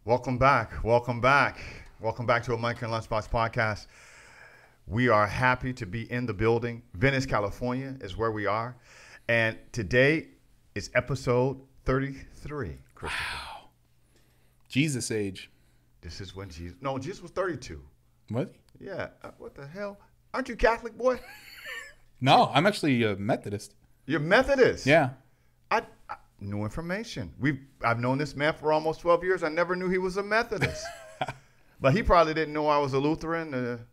Welcome back. Welcome back. Welcome back to American Lunchbox Podcast. We are happy to be in the building. Venice, California is where we are. And today is episode 33. Wow. Jesus age. This is when Jesus... No, Jesus was 32. What? Yeah. What the hell? Aren't you Catholic, boy? No, I'm actually a Methodist. You're Methodist? Yeah. New information. I've known this man for almost 12 years. I never knew he was a Methodist. But he probably didn't know I was a Lutheran,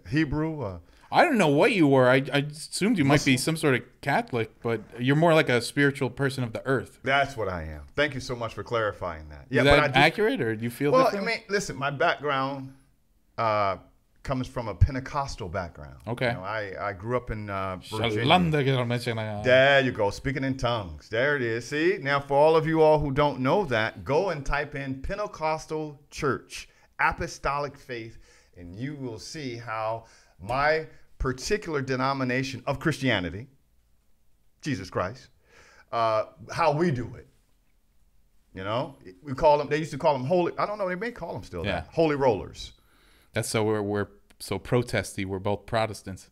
Hebrew. I don't know what you were. I assumed you might be some sort of Catholic, but you're more like a spiritual person of the earth. That's what I am. Thank you so much for clarifying that. Yeah, Is that accurate, or do you feel different? I mean, listen, my background comes from a Pentecostal background. Okay. You know, I grew up in Virginia. There you go, speaking in tongues. There it is. See, now for all of you all who don't know that, go and type in Pentecostal Church, Apostolic Faith, and you will see how my particular denomination of Christianity, Jesus Christ, how we do it. You know, we call them, they used to call them holy, I don't know, they may call them still that, holy rollers. That's so we're so protesty. We're both Protestants.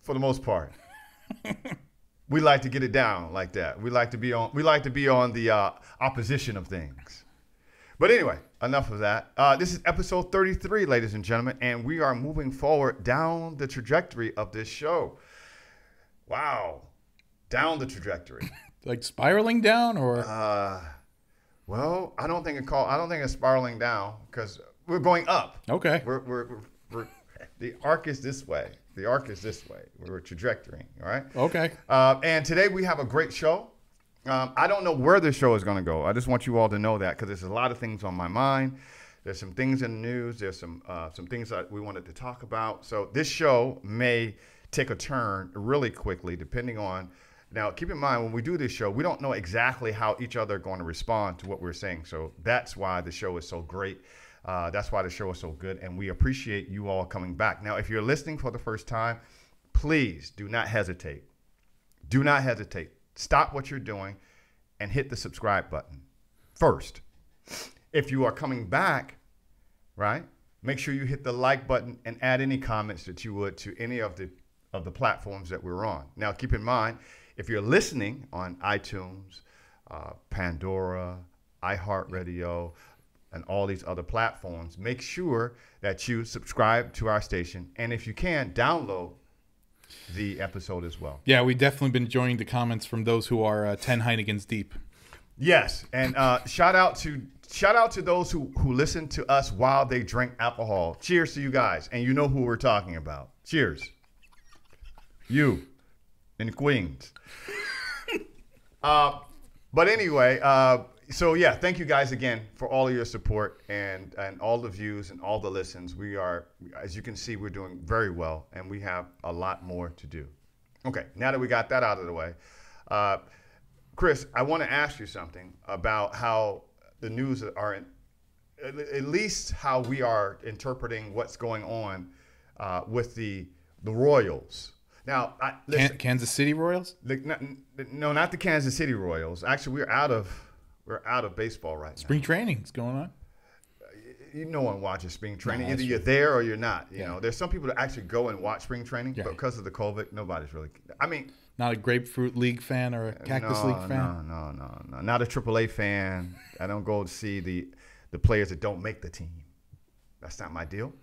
For the most part. We like to get it down like that. We like to be on the opposition of things. But anyway, enough of that. This is episode 33, ladies and gentlemen, and we are moving forward down the trajectory of this show. Wow. Down the trajectory. Like spiraling down, or well, I don't think it's spiraling down, because we're going up. Okay. We're the arc is this way. The arc is this way. We're trajectorying, all right? Okay. And today we have a great show. I don't know where this show is going to go. I just want you all to know that, because there's a lot of things on my mind. There's some things in the news. There's some things that we wanted to talk about. So this show may take a turn really quickly, depending on. Now, keep in mind, when we do this show, we don't know exactly how each other are going to respond to what we're saying. So that's why the show is so great. That's why the show is so good, and we appreciate you all coming back. Now, if you're listening for the first time, please do not hesitate. Do not hesitate. Stop what you're doing and hit the subscribe button first. If you are coming back, right, make sure you hit the like button and add any comments that you would to any of the platforms that we're on. Now, keep in mind, if you're listening on iTunes, Pandora, iHeartRadio, and all these other platforms, make sure that you subscribe to our station. And if you can, download the episode as well. Yeah, we've definitely been enjoying the comments from those who are 10 Heinekens deep. Yes, and shout out to those who listen to us while they drink alcohol. Cheers to you guys, and you know who we're talking about. Cheers. You in Queens. But anyway, so yeah, thank you guys again for all of your support and all the views and all the listens. We are, as you can see, we're doing very well, and we have a lot more to do. Okay, now that we got that out of the way, Chris, I want to ask you something about how the news are, at least how we are interpreting what's going on with the Royals. Now, listen, Kansas City Royals? No, not the Kansas City Royals. Actually, we're out of baseball right now. Spring training is going on. No one watches spring training. No, either you're there or you're not. You know, there's some people that actually go and watch spring training, but because of the COVID, nobody's really. I mean, not a Grapefruit League fan or a Cactus League fan. No. Not a AAA fan. I don't go to see the players that don't make the team. That's not my deal.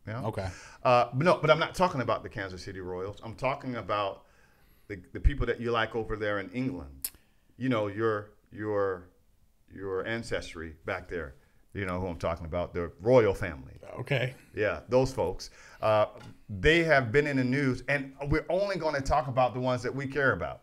You know? Okay. But I'm not talking about the Kansas City Royals. I'm talking about the people that you like over there in England. You know, your ancestry back there. You know who I'm talking about, the royal family. Okay. Yeah, those folks. They have been in the news, and we're only going to talk about the ones that we care about.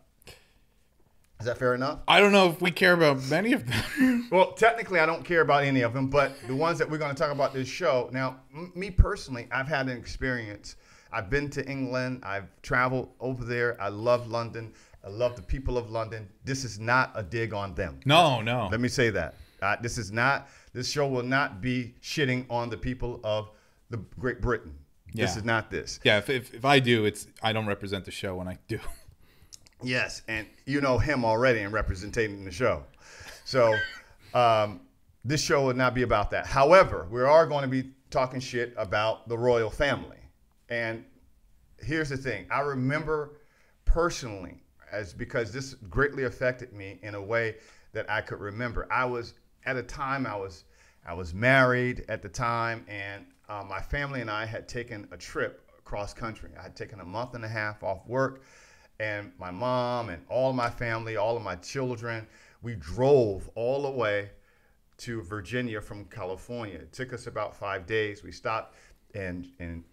Is that fair enough? I don't know if we care about many of them. Well, technically, I don't care about any of them, but the ones that we're going to talk about this show. Now, me personally, I've had an experience. I've been to England. I've traveled over there. I love London. I love the people of London. This is not a dig on them. No. Let me say that. This show will not be shitting on the people of the Great Britain. Yeah. This is not this. Yeah, if I do, I don't represent the show when I do. Yes, and you know him already in representing the show. So this show would not be about that. However, we are going to be talking shit about the royal family. And here's the thing. I remember personally, because this greatly affected me in a way that I could remember. I was married at the time, and my family and I had taken a trip across country. I had taken a month and a half off work, and my mom and all of my family, all of my children, we drove all the way to Virginia from California. It took us about 5 days. We stopped in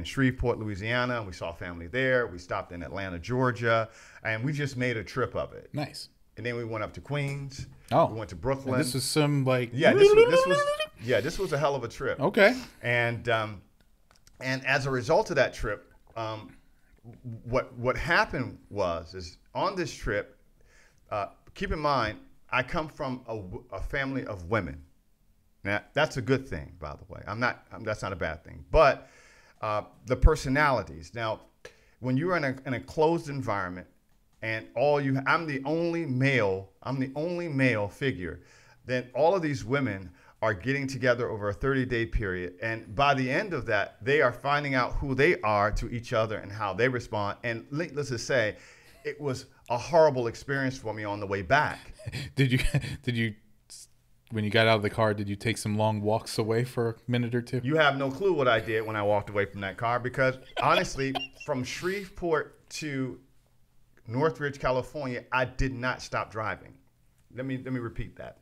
Shreveport, Louisiana, and we saw family there. We stopped in Atlanta, Georgia, and we just made a trip of it. Nice. And then we went up to Queens. Oh, we went to Brooklyn. And this was some like this was a hell of a trip. Okay. And as a result of that trip, what happened is on this trip. Keep in mind, I come from a family of women. Now, that's a good thing, by the way. That's not a bad thing. But the personalities. Now, when you're in a closed environment, and I'm the only male figure, then all of these women are getting together over a 30-day period. And by the end of that, they are finding out who they are to each other and how they respond. And let's just say, it was a horrible experience for me on the way back. Did you, when you got out of the car, did you take some long walks away for a minute or two? You have no clue what I did when I walked away from that car, because honestly, from Shreveport to Northridge, California, I did not stop driving. Let me repeat that.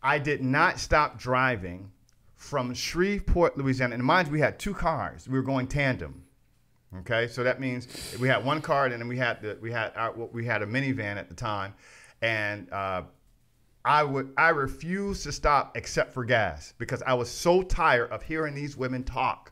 I did not stop driving from Shreveport, Louisiana. And mind you, we had 2 cars. We were going tandem. Okay, so that means we had one car, and then we had a minivan at the time, and I refused to stop except for gas, because I was so tired of hearing these women talk.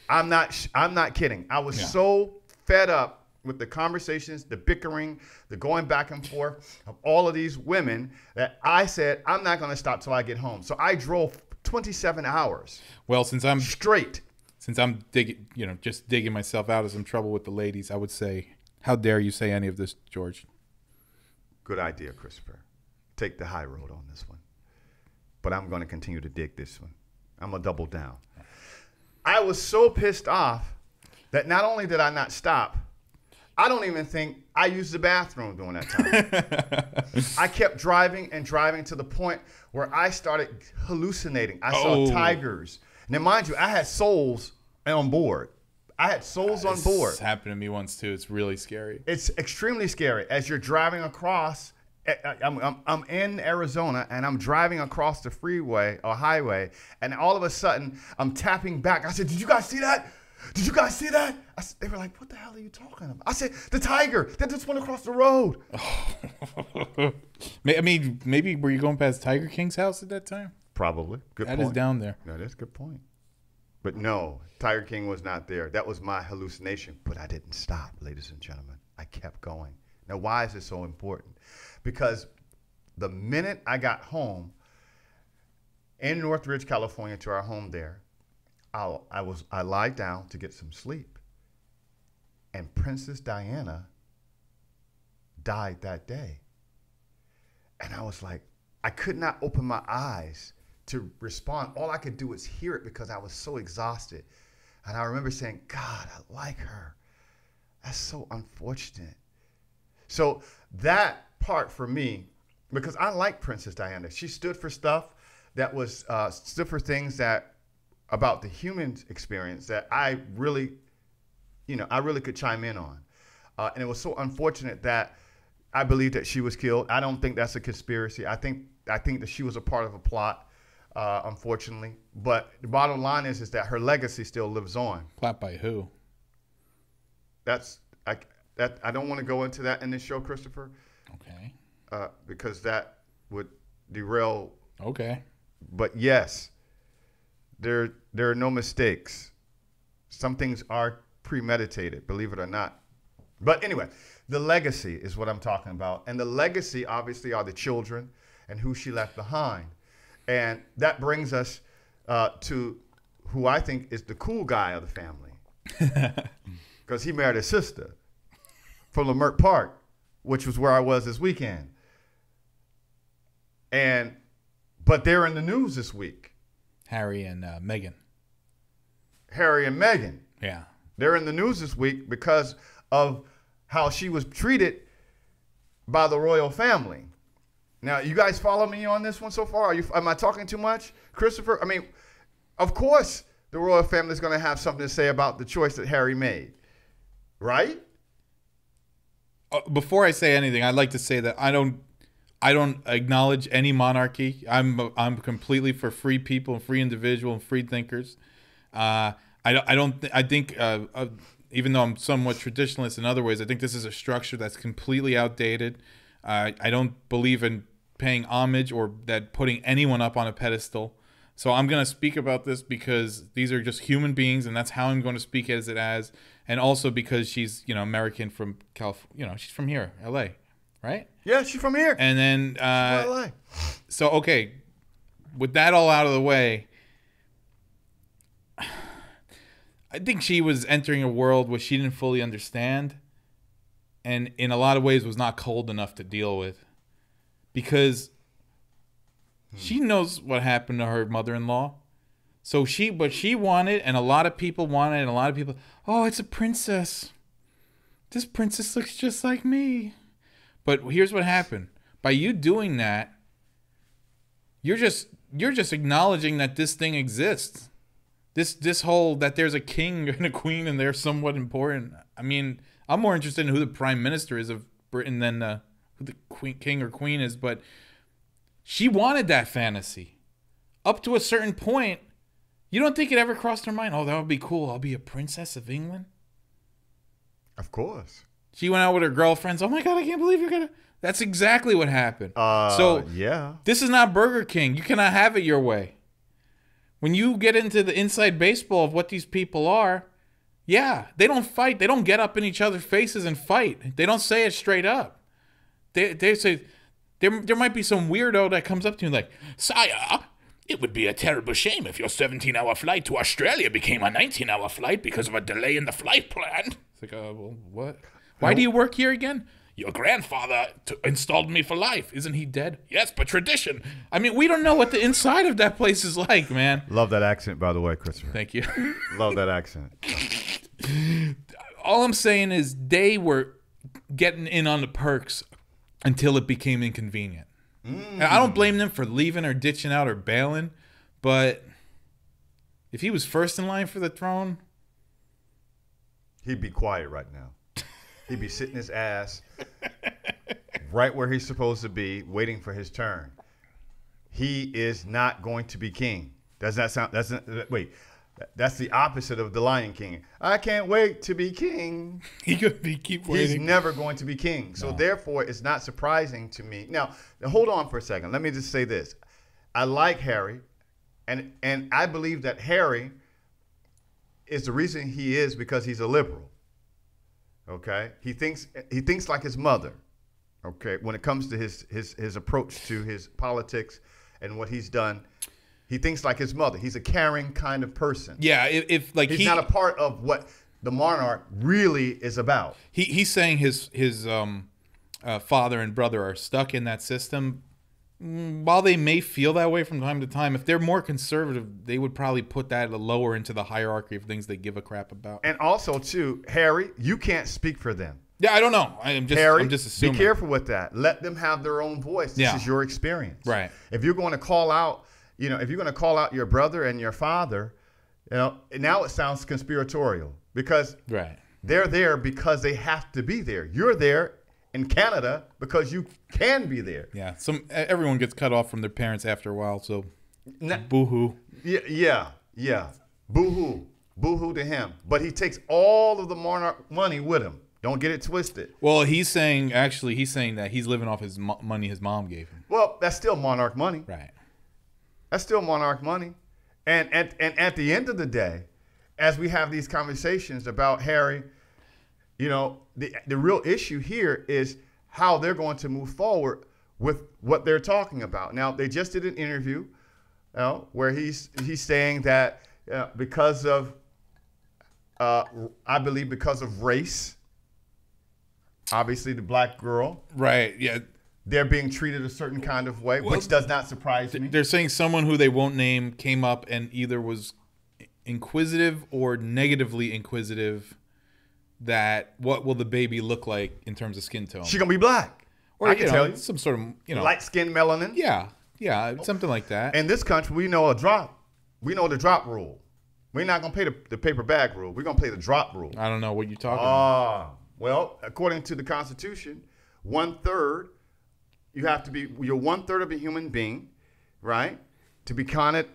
I'm not kidding. I was so fed up with the conversations, the bickering, the going back and forth of all of these women that I said, I'm not going to stop till I get home. So I drove 27 hours. Well, since I'm digging myself out of some trouble with the ladies, I would say, how dare you say any of this, George? Good idea, Christopher. Take the high road on this one. But I'm going to continue to dig this one. I'm going to double down. I was so pissed off that not only did I not stop, I don't even think I used the bathroom during that time. I kept driving and driving to the point where I started hallucinating. I saw tigers. Now, mind you, I had souls on board. This happened to me once, too. It's really scary. It's extremely scary. As you're driving across, I'm in Arizona, and I'm driving across the freeway or highway, and all of a sudden, I'm tapping back. I said, did you guys see that? Did you guys see that? They were like, what the hell are you talking about? I said, the tiger that just went across the road. I mean, maybe were you going past Tiger King's house at that time? Probably. Good point. That is down there. No, that's a good point. But no, Tiger King was not there. That was my hallucination. But I didn't stop, ladies and gentlemen. I kept going. Now, why is this so important? Because the minute I got home in Northridge, California, to our home there, I lied down to get some sleep, and Princess Diana died that day. And I was like, I could not open my eyes to respond. All I could do was hear it because I was so exhausted. And I remember saying, God, I like her. That's so unfortunate. So that part for me, because I like Princess Diana. She stood for stuff that was, stood for things that, about the human experience that I really could chime in on. And it was so unfortunate that I believe that she was killed. I don't think that's a conspiracy. I think that she was a part of a plot, unfortunately. But the bottom line is that her legacy still lives on. Plot by who? I don't want to go into that in this show, Christopher. Okay. Because that would derail. Okay. But yes. There are no mistakes. Some things are premeditated, believe it or not. But anyway, the legacy is what I'm talking about. And the legacy, obviously, are the children and who she left behind. And that brings us to who I think is the cool guy of the family. Because he married his sister. from Leimert Park, which was where I was this weekend. But they're in the news this week. Harry and Meghan. Harry and Meghan. Yeah. They're in the news this week because of how she was treated by the royal family. Now, you guys follow me on this one so far? Am I talking too much, Christopher? I mean, of course, the royal family is going to have something to say about the choice that Harry made, right? Before I say anything, I'd like to say that I don't acknowledge any monarchy. I'm completely for free people and free individual and free thinkers. I think even though I'm somewhat traditionalist in other ways, I think this is a structure that's completely outdated. I don't believe in paying homage or that putting anyone up on a pedestal. So I'm going to speak about this because these are just human beings, and that's how I'm going to speak as it as. And also because she's, American from California. She's from here, LA, right? Yeah, she's from here. And then, she's from LA. So, okay, with that all out of the way, I think she was entering a world where she didn't fully understand, and in a lot of ways was not cold enough to deal with, because she knows what happened to her mother-in-law. So she wanted, and a lot of people wanted, and a lot of people, oh, it's a princess. This princess looks just like me. But here's what happened. By you doing that, you're just acknowledging that this thing exists. This whole, that there's a king and a queen and they're somewhat important. I mean, I'm more interested in who the prime minister is of Britain than who the king or queen is. But she wanted that fantasy. Up to a certain point, you don't think it ever crossed her mind, oh, that would be cool. I'll be a princess of England. Of course. She went out with her girlfriends. Oh, my God, I can't believe you're going to. That's exactly what happened. Yeah. This is not Burger King. You cannot have it your way. When you get into the inside baseball of what these people are, yeah, they don't fight. They don't get up in each other's faces and fight. They don't say it straight up. They say, there might be some weirdo that comes up to you like, sire, it would be a terrible shame if your 17-hour flight to Australia became a 19-hour flight because of a delay in the flight plan. It's like, well, what? Why do you work here again? Your grandfather installed me for life. Isn't he dead? Yes, but tradition. I mean, we don't know what the inside of that place is like, man. Love that accent, by the way, Christopher. Thank you. Love that accent. All I'm saying is they were getting in on the perks until it became inconvenient. And I don't blame them for leaving or ditching out or bailing, but if he was first in line for the throne, he'd be quiet right now. He'd be sitting his ass right where he's supposed to be, waiting for his turn. He is not going to be king. Does that sound? Wait. That's the opposite of the Lion King. I can't wait to be king. He could keep waiting. He's never going to be king. So therefore, it's not surprising to me. Now, hold on for a second. Let me just say this. I like Harry, and I believe that Harry is the reason he is because he's a liberal. Okay? He thinks like his mother. Okay? When it comes to his approach to his politics and what he's done. He thinks like his mother. He's a caring kind of person. Yeah, if like he's not a part of what the monarch really is about. He's saying his father and brother are stuck in that system. While they may feel that way from time to time, if they're more conservative, they would probably put that lower into the hierarchy of things they give a crap about. And also, too, Harry, you can't speak for them. Yeah, I don't know. I'm just assuming. Be careful with that. Let them have their own voice. This is your experience. Right. If you're going to call out, if you're going to call out your brother and your father, now it sounds conspiratorial because they're there because they have to be there. You're there in Canada because you can be there. Yeah. Everyone gets cut off from their parents after a while, so boo-hoo. Yeah. Boo-hoo. Boo-hoo to him. But he takes all of the monarch money with him. Don't get it twisted. Well, he's saying that he's living off his money his mom gave him. Well, that's still monarch money. Right. That's still monarch money. And at the end of the day, as we have these conversations about Harry, the real issue here is how they're going to move forward with what they're talking about. Now, they just did an interview where he's saying that because of, I believe because of race, Obviously, the black girl, Right. Yeah. they're being treated a certain kind of way, which does not surprise me. They're saying someone who they won't name came up and either was inquisitive or negatively inquisitive that what will the baby look like in terms of skin tone. She's going to be black. Or, I can tell you. some sort of, Light-skinned melanin. Yeah. Yeah. Something like that. In this country, we know a drop. We know the drop rule. We're not going to play the paper bag rule. We're going to play the drop rule. I don't know what you're talking about. Well, according to the Constitution, 1/3, you have to be, you're 1/3 of a human being, right? To be counted,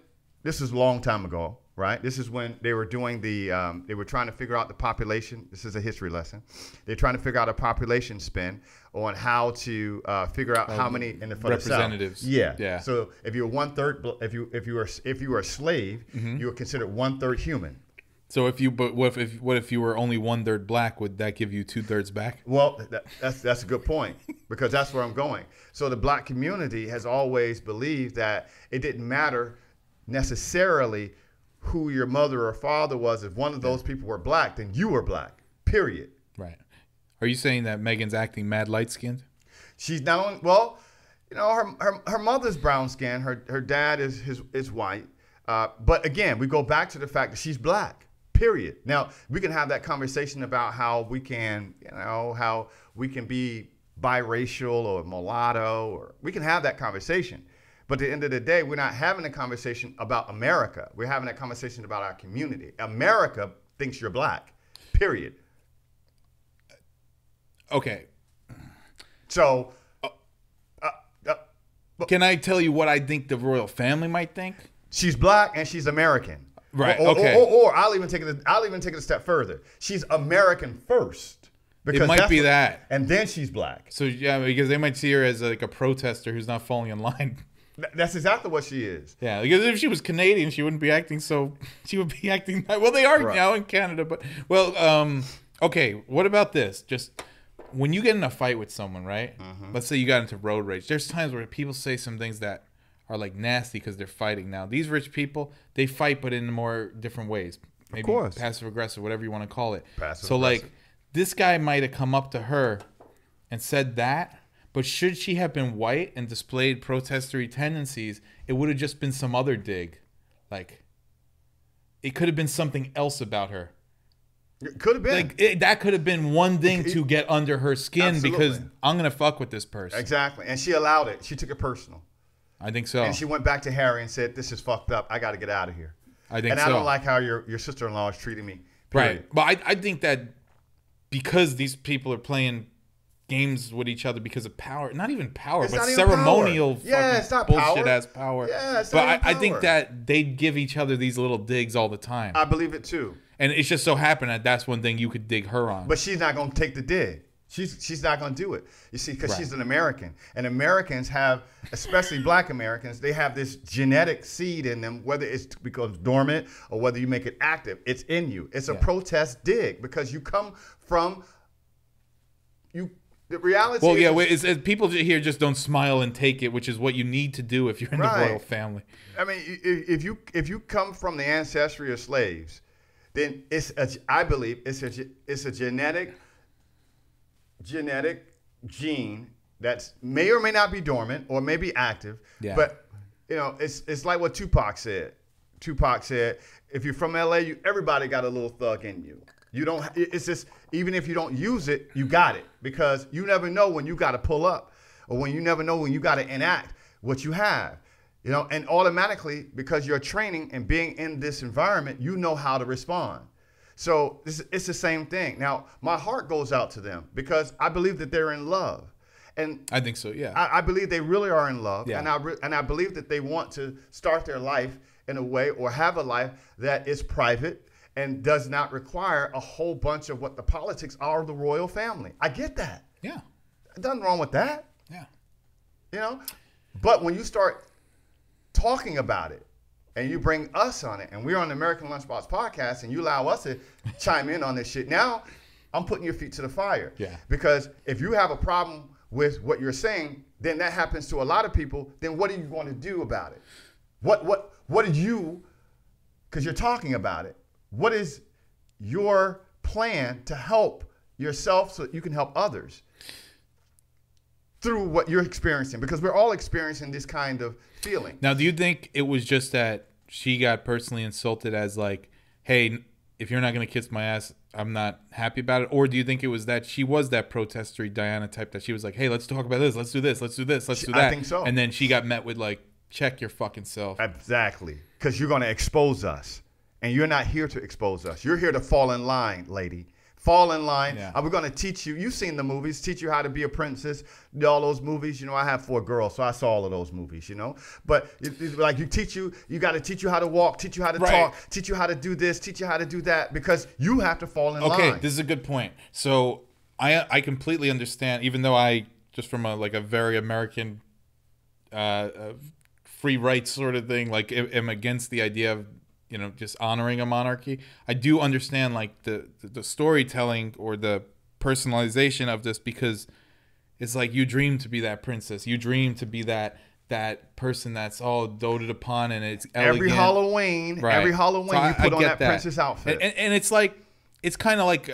this is a long time ago, right? This is when they were doing they were trying to figure out the population. This is a history lesson. They're trying to figure out a population spin on how to figure out how many in the representatives. Yeah. So if you're 1/3, if you were a slave, you were considered 1/3 human. So what if you were only 1/3 black? Would that give you 2/3 back? Well, that's a good point because that's where I'm going. So the black community has always believed that it didn't matter necessarily who your mother or father was. If one of those people were black, then you were black. Period. Right. Are you saying that Meghan's acting mad light skinned? She's not only her mother's brown skin. Her dad is white. But again, we go back to the fact that she's black. Period. Now, we can have that conversation about how we can be biracial or mulatto, or we can have that conversation. But at the end of the day, we're not having a conversation about America. We're having a conversation about our community. America thinks you're black. Period. Okay. So, can I tell you what I think the royal family might think? She's black and she's American. Right. Or I'll even take it a step further. She's American first. Because it might be that. And then she's black. So yeah, because they might see her as like a protester who's not falling in line. That's exactly what she is. Yeah, because if she was Canadian, she wouldn't be acting so. She would be acting. Well, they are now in Canada, but okay. What about this? Just when you get in a fight with someone, right? Mm-hmm. Let's say you got into road rage. There's times where people say some things that are like nasty because they're fighting. Now these rich people, they fight, but in more different ways. Maybe of course, passive aggressive, whatever you want to call it. Passive so aggressive. Like this guy might have come up to her and said that, but should she have been white and displayed protestery tendencies, it would have just been some other dig. Like it could have been something else about her. It could have been. Like that could have been one thing to get under her skin. Absolutely. Because I'm gonna fuck with this person. Exactly, and she allowed it. She took it personal. I think so. And she went back to Harry and said, "This is fucked up. I got to get out of here." I think and so. And I don't like how your sister-in-law is treating me. Period. Right, but I think that because these people are playing games with each other because of power, not even power, but ceremonial fucking bullshit ass power. Yeah, it's not but I think that they give each other these little digs all the time. I believe it too. And it's just so happened that that's one thing you could dig her on. But she's not going to take the dig. She's not going to do it. You see, because she's an American. And Americans have, especially black Americans, they have this genetic seed in them, whether it becomes dormant or whether you make it active. It's in you. It's a protest dig because you come from, the reality is... Well, people here just don't smile and take it, which is what you need to do if you're in the royal family. I mean, if you come from the ancestry of slaves, then I believe it's a genetic gene that may or may not be dormant or may be active. Yeah. But it's like what Tupac said. Tupac said, if you're from LA, everybody got a little thug in you. You don't. It's just, even if you don't use it, you got it, because you never know when you got to pull up, or when you never know when you got to enact what you have. And automatically, because you're training and being in this environment, you know how to respond. So it's the same thing. Now, my heart goes out to them because I believe that they're in love. And I think so, yeah. I believe they really are in love. Yeah. And I believe that they want to start their life in a way, or have a life that is private and does not require a whole bunch of what the politics are of the royal family. I get that. Yeah. Nothing wrong with that. Yeah. But when you start talking about it, and you bring us on it, and we're on the American Lunchbox Podcast, and you allow us to chime in on this shit, now I'm putting your feet to the fire. Yeah. Because if you have a problem with what you're saying, then that happens to a lot of people. Then what are you going to do about it? What did you, because you're talking about it, what is your plan to help, yourself so that you can help others through what you're experiencing, because we're all experiencing this kind of feeling. Now, do you think it was just that she got personally insulted as like, hey, if you're not going to kiss my ass, I'm not happy about it? Or do you think it was that she was that protestery Diana type that she was like, hey, let's talk about this. Let's do this. Let's do this. Let's do that. I think so. And then she got met with like, check your fucking self. Exactly. Because you're going to expose us. And you're not here to expose us. You're here to fall in line, lady. Fall in line. Yeah. We're going to teach you. You've seen the movies. Teach you how to be a princess. All those movies. You know, I have 4 girls, so I saw all of those movies, you know. But like you got to teach you how to walk, teach you how to talk, teach you how to do this, teach you how to do that, because you have to fall in line. Okay, this is a good point. So I completely understand, even though I, just from a very American free rights sort of thing, like am against the idea of, you know, just honoring a monarchy. I do understand like the storytelling or the personalization of this, because it's like you dream to be that princess. You dream to be that person that's all doted upon, and it's elegant. Every Halloween, so you put on that princess outfit. And it's like, it's kind of like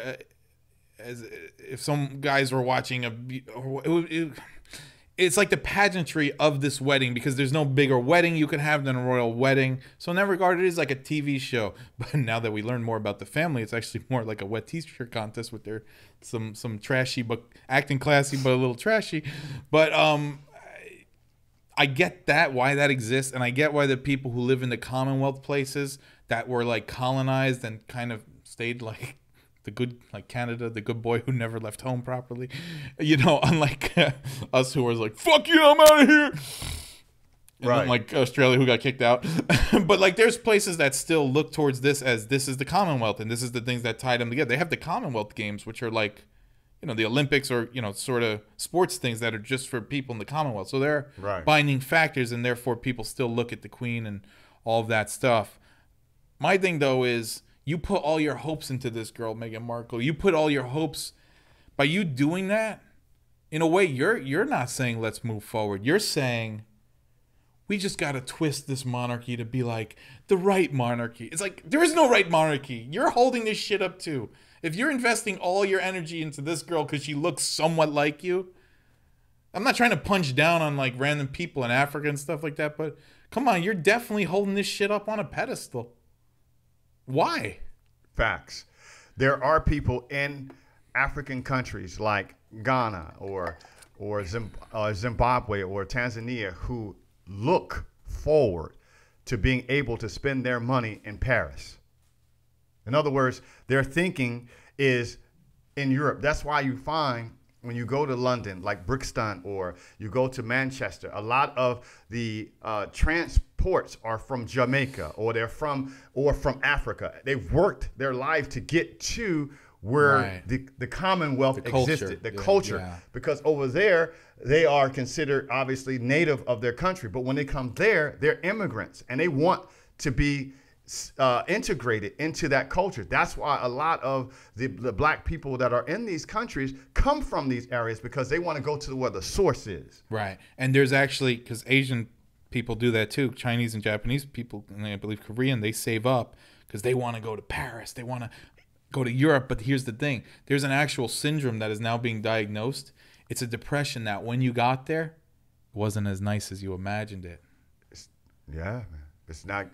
as if some guys were watching it's like the pageantry of this wedding, because there's no bigger wedding you could have than a royal wedding. So in that regard, it is like a TV show. But now that we learn more about the family, it's actually more like a wet t-shirt contest with their some trashy but acting classy but a little trashy. But I get that, why that exists, and I get why the people who live in the Commonwealth places that were like colonized and kind of stayed like the good, like Canada, the good boy who never left home properly, you know, unlike us who was like, fuck you, I'm out of here. And right. then, like Australia, who got kicked out. But like there's places that still look towards this as this is the Commonwealth, and this is the things that tie them together. They have the Commonwealth Games, which are like, you know, the Olympics, or, you know, sort of sports things that are just for people in the Commonwealth. So they're binding factors, and therefore people still look at the Queen and all of that stuff. My thing though is, you put all your hopes into this girl, Meghan Markle. You put all your hopes, by you doing that, in a way, you're not saying let's move forward. You're saying we just got to twist this monarchy to be like the right monarchy. It's like, there is no right monarchy. You're holding this shit up too. If you're investing all your energy into this girl because she looks somewhat like you, I'm not trying to punch down on like random people in Africa and stuff like that, but come on, you're definitely holding this shit up on a pedestal. Why? Facts. There are people in African countries like Ghana or Zimbabwe or Tanzania who look forward to being able to spend their money in Paris. In other words, their thinking is in Europe. That's why you find when you go to London, like Brixton, or you go to Manchester, a lot of the transports are from Jamaica, or they're from Africa. They've worked their life to get to where the Commonwealth existed, the culture, because over there they are considered obviously native of their country. But when they come there, they're immigrants, and they want to be integrated into that culture. That's why a lot of the black people that are in these countries come from these areas, because they want to go to where the source is. Right. And there's actually, because Asian people do that too, Chinese and Japanese people, and I believe Korean, they save up because they want to go to Paris. They want to go to Europe. But here's the thing. There's an actual syndrome that is now being diagnosed. It's a depression that when you got there, it wasn't as nice as you imagined it. Yeah, man. It's not.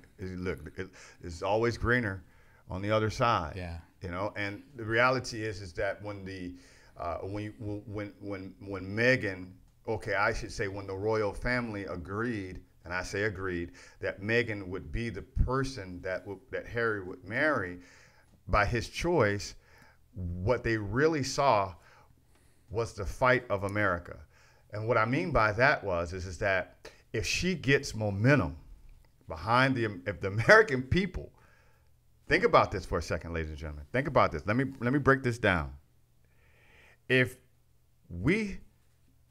It's always greener on the other side. Yeah. You know, and the reality is that when Meghan, okay, I should say when the royal family agreed, and I say agreed, that Meghan would be the person that Harry would marry by his choice, what they really saw was the fight of America. And what I mean by that is that if she gets momentum behind if the American people, think about this for a second, ladies and gentlemen. Think about this. Let me break this down. Now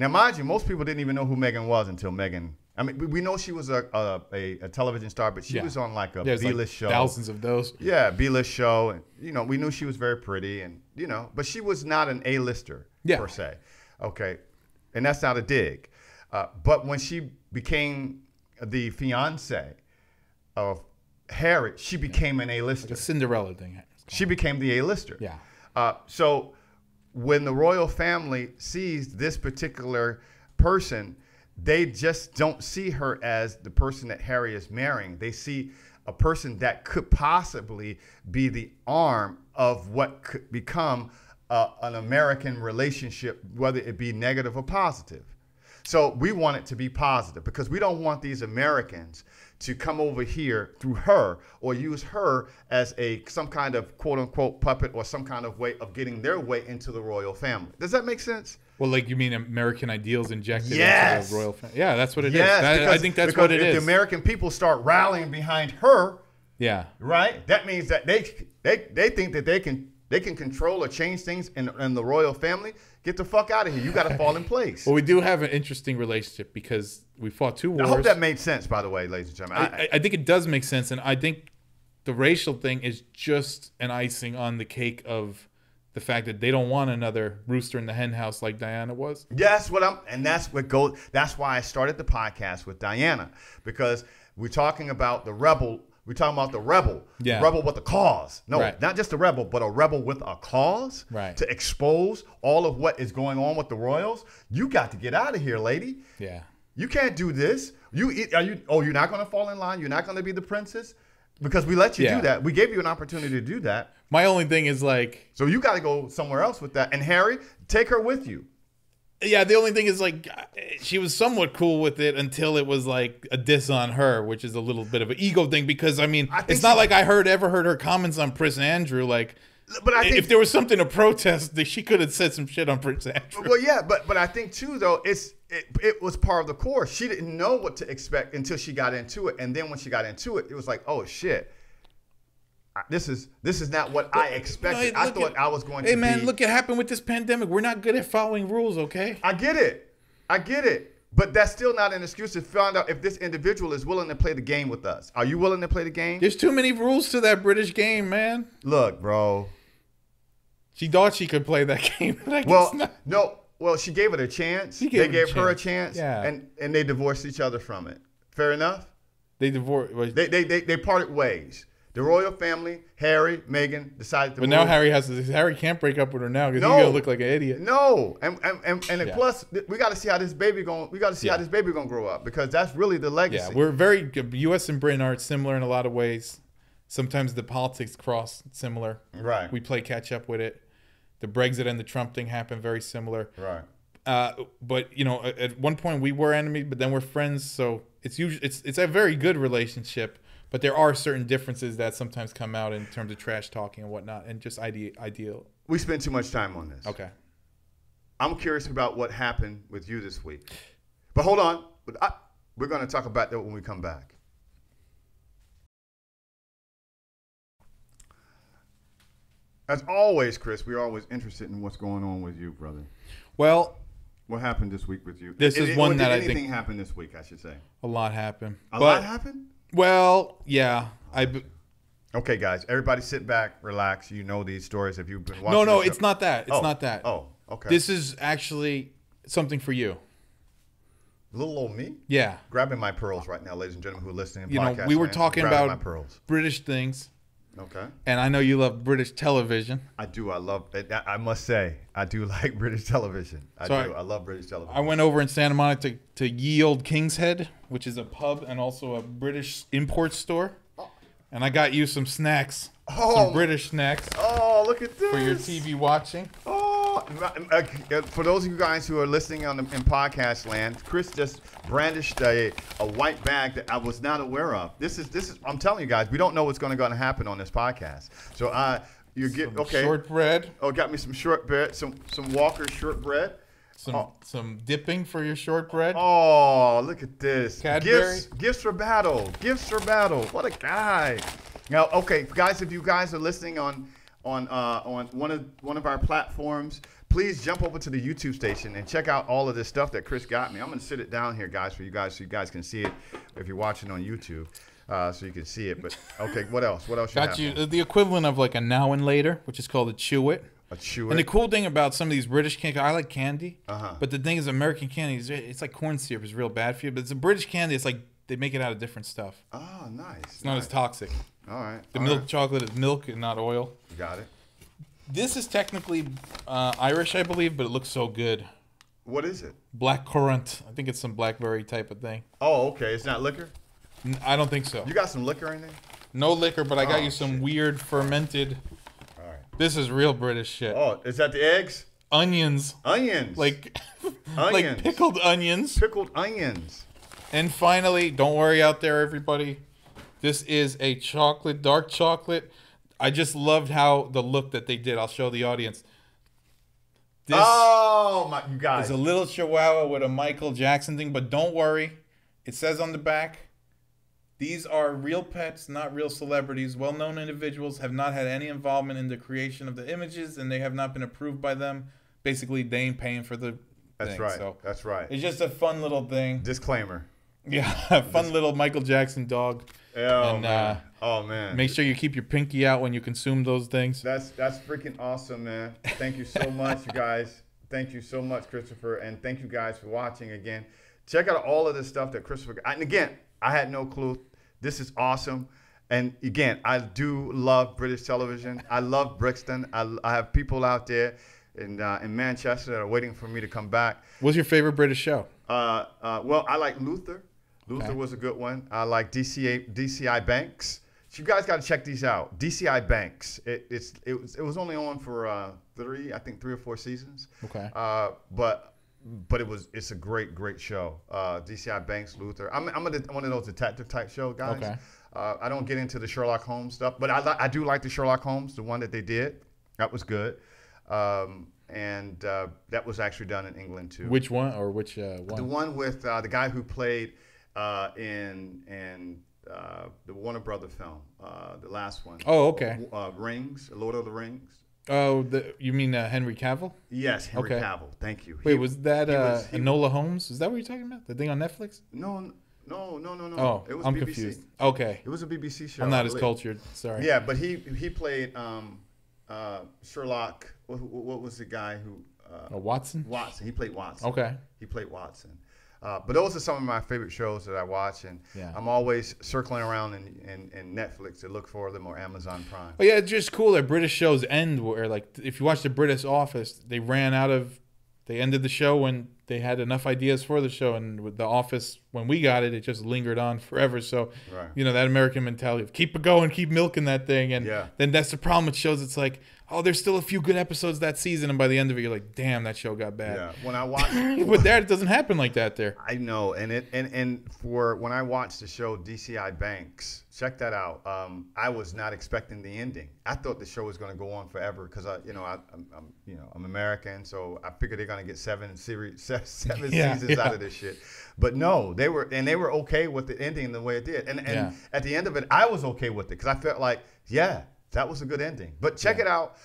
mind you, most people didn't even know who Meghan was until Meghan. I mean, we know she was a television star, but she was on like a B-list show. Thousands of those. Yeah, B-list show. And, you know, we knew she was very pretty, and you know, but she was not an A-lister per se. Okay, and that's not a dig. But when she became the fiance of Harry, she became an A-lister. Like a Cinderella thing. She became the A-lister. Yeah. So when the royal family sees this particular person, they just don't see her as the person that Harry is marrying. They see a person that could possibly be the arm of what could become an American relationship, whether it be negative or positive. So we want it to be positive because we don't want these Americans to come over here through her or use her as some kind of quote unquote puppet or some kind of way of getting their way into the royal family. Does that make sense? Well, like you mean American ideals injected Yes. into the royal family? Yeah, that's what it is. Because, I think that's what it if is. the American people start rallying behind her, Yeah. right? That means that they think that they can control or change things in the royal family. Get the fuck out of here. You got to fall in place. Well, we do have an interesting relationship because we fought 2 wars. I hope that made sense, by the way, ladies and gentlemen. I think it does make sense, and I think the racial thing is just an icing on the cake of the fact that they don't want another rooster in the hen house like Diana was. That's why I started the podcast with Diana, because we're talking about the rebel. We're talking about the rebel. Yeah. The rebel with a cause. No, Right. not just a rebel, but a rebel with a cause. Right. To expose all of what is going on with the royals. You got to get out of here, lady. Yeah. You can't do this. You're not going to fall in line. You're not going to be the princess because we let you Yeah. do that. We gave you an opportunity to do that. My only thing is like, So you got to go somewhere else with that. And Harry, take her with you. yeah, the only thing is like she was somewhat cool with it until it was like a diss on her, which is a little bit of an ego thing because I mean, think it's not she- like I ever heard her comments on Prince Andrew. Like, But I think if there was something to protest, she could have said some shit on Prince Andrew. Well, yeah, but I think too though it was part of the course. She didn't know what to expect until she got into it, and then when she got into it, it was like, oh shit, this is not what I expected. I thought I was going to. Hey man, be, look, it happened with this pandemic. We're not good at following rules, okay? I get it, but that's still not an excuse to find out if this individual is willing to play the game with us. Are you willing to play the game? There's too many rules to that British game, man. Look, bro. She thought she could play that game. Like, Well, it's not. no. Well, she gave it a chance. She They gave gave it a her a chance. chance, Yeah. and they divorced each other from it. Fair enough. They divorced. They parted ways. The royal family, Harry, Meghan, decided to But move. now Harry can't break up with her now because No. he's gonna look like an idiot. No, and Yeah. plus we got to see how this baby going. We got to see how Yeah. this baby going to grow up because that's really the legacy. Yeah, we're very U.S. and Britain are similar in a lot of ways. Sometimes the politics cross similar. Right. We play catch up with it. The Brexit and the Trump thing happened very similar. Right. But you know, at one point we were enemies, but then we're friends. So it's usually it's a very good relationship. But there are certain differences that sometimes come out in terms of trash talking and whatnot, and just ideal. We spend too much time on this. Okay. I'm curious about what happened with you this week. But hold on. We're going to talk about that when we come back. As always, Chris, we're always interested in what's going on with you, brother. Well, What happened this week with you? This is one that I think- anything happened this week, I should say. a lot happened. A lot happened? Well, yeah. Okay, guys, everybody sit back, relax. You know these stories if you've been watching. No, the show. it's not that. It's not that. Oh, okay. This is actually something for you. Little old me? Yeah. Grabbing my pearls right now, ladies and gentlemen who are listening. You know, podcast we were land. talking Grabbing about my pearls. British things, Okay. and I know you love British television. I do. I love it. I must say, I do like British television. I love British television. I went over in Santa Monica to Ye Old King's Head, which is a pub and also a British import store. And I got you some snacks, some British snacks Oh, look at this. for your TV watching. Oh, for those of you guys who are listening in podcast land, Chris just brandished a white bag that I was not aware of. This is. I'm telling you guys, we don't know what's going to happen on this podcast. So you get Some shortbread, Oh, got me some shortbread, some Walker shortbread. some dipping for your shortbread. Oh, look at this. Cadbury. Gifts for battle. Gifts for battle. What a guy. Now, okay, guys, if you guys are listening on one of our platforms, please jump over to the YouTube station and check out all of this stuff that Chris got me. I'm going to sit it down here, guys, for you guys so you guys can see it if you're watching on YouTube. So you can see it. But okay, what else? What else? Got you the equivalent of like a Now and Later, which is called a Chew It. A Chew It. And the cool thing about some of these British candy, I like candy, Uh-huh. but the thing is, American candy it's like corn syrup is real bad for you. But it's a British candy. It's like they make it out of different stuff. Oh, nice. It's not as toxic. All right. The all milk right. chocolate is milk and not oil. You got it. This is technically Irish, I believe, but it looks so good. What is it? Black currant. I think it's some blackberry type of thing. Oh, okay. It's not liquor? I don't think so. You got some liquor in there? No liquor, but I got you some weird fermented. All right. This is real British shit. Oh, is that the eggs? Onions. Onions. Like, Onions. like pickled onions. Pickled onions. And finally, don't worry out there, everybody. This is a chocolate, dark chocolate. I just loved how the look that they did. I'll show the audience. This oh my, you guys. is a little chihuahua with a Michael Jackson thing, but don't worry. It says on the back, these are real pets, not real celebrities. Well-known individuals have not had any involvement in the creation of the images, and they have not been approved by them. Basically, they ain't paying for the That's thing. right. So That's right. it's just a fun little thing. Disclaimer. Yeah, fun little Michael Jackson dog. Oh, And, man. Oh, man. Make sure you keep your pinky out when you consume those things. That's freaking awesome, man. Thank you so much, you guys. Thank you so much, Christopher. And thank you guys for watching again. Check out all of the stuff that Christopher got. And again, I had no clue. This is awesome. And again, I do love British television. I love Brixton. I have people out there in Manchester that are waiting for me to come back. What's your favorite British show? Well, I like Luther. Luther was a good one. I like DCI Banks. So you guys got to check these out. DCI Banks. It was only on for 3 or 4 seasons. Okay. But it's a great show. DCI Banks, Luther. I'm one of those detective type show guys. Okay. I don't get into the Sherlock Holmes stuff, but I do like the Sherlock Holmes, the one that they did. That was good. And that was actually done in England too. Which one or which one? The one with the guy who played in the Warner Brother film, the last one. Oh, okay. Rings, Lord of the Rings. Oh, you mean Henry Cavill? Yes, Henry Okay. Cavill. Thank you. Wait, was that Enola Holmes? Is that what you're talking about? The thing on Netflix? No. Oh, It was I'm BBC. confused. Okay. It was a BBC show. I'm not I as believe. cultured. Sorry. Yeah, but he played Sherlock. What was the guy who? Watson? Watson. He played Watson. Okay. He played Watson. But those are some of my favorite shows that I watch, and Yeah. I'm always circling around in Netflix to look for them or Amazon Prime. Oh yeah, it's just cool that British shows end where, like, if you watch the British Office, they ended the show when they had enough ideas for the show, and with The Office, when we got it, it just lingered on forever. So, Right. you know, that American mentality of keep it going, keep milking that thing, and Yeah. then that's the problem with shows. It's like, oh, there's still a few good episodes that season, and by the end of it, you're like, damn, that show got bad. Yeah, when I watch, But there, it doesn't happen like that there. I know, and for when I watched the show DCI Banks, check that out. I was not expecting the ending. I thought the show was going to go on forever because I'm American, so I figured they're going to get 7 seasons out of this shit. But no, they were okay with the ending the way it did, and at the end of it, I was okay with it because I felt like, yeah, that was a good ending. But check it out.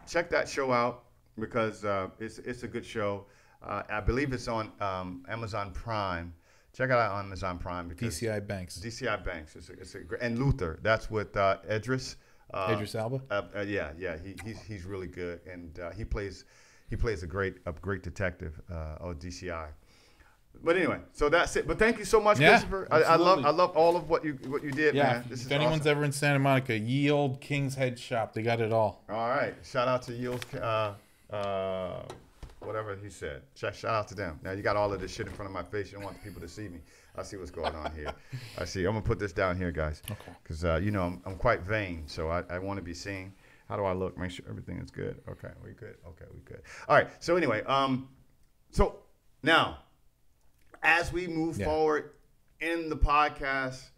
Check that show out because it's a good show. I believe it's on Amazon Prime. Check it out on Amazon Prime because DCI Banks. DCI Banks. It's a great, and Luther. That's with Idris. Idris Elba. Yeah. He's really good, and he plays a great detective on DCI. But anyway, so that's it. But thank you so much, Yeah, Christopher. I love all of what you did, Yeah, man. This if is anyone's awesome. ever in Santa Monica, ye old King's Head shop. They got it all. All right. Shout out to Yields, whatever he said. Shout out to them. Now, you got all of this shit in front of my face. You don't want the people to see me. I see what's going on here. I see. I'm going to put this down here, guys. Okay. Because, I'm quite vain, so I want to be seen. How do I look? Make sure everything is good. Okay, we good. Okay, we good. All right. So, anyway, so now, as we move forward in the podcast,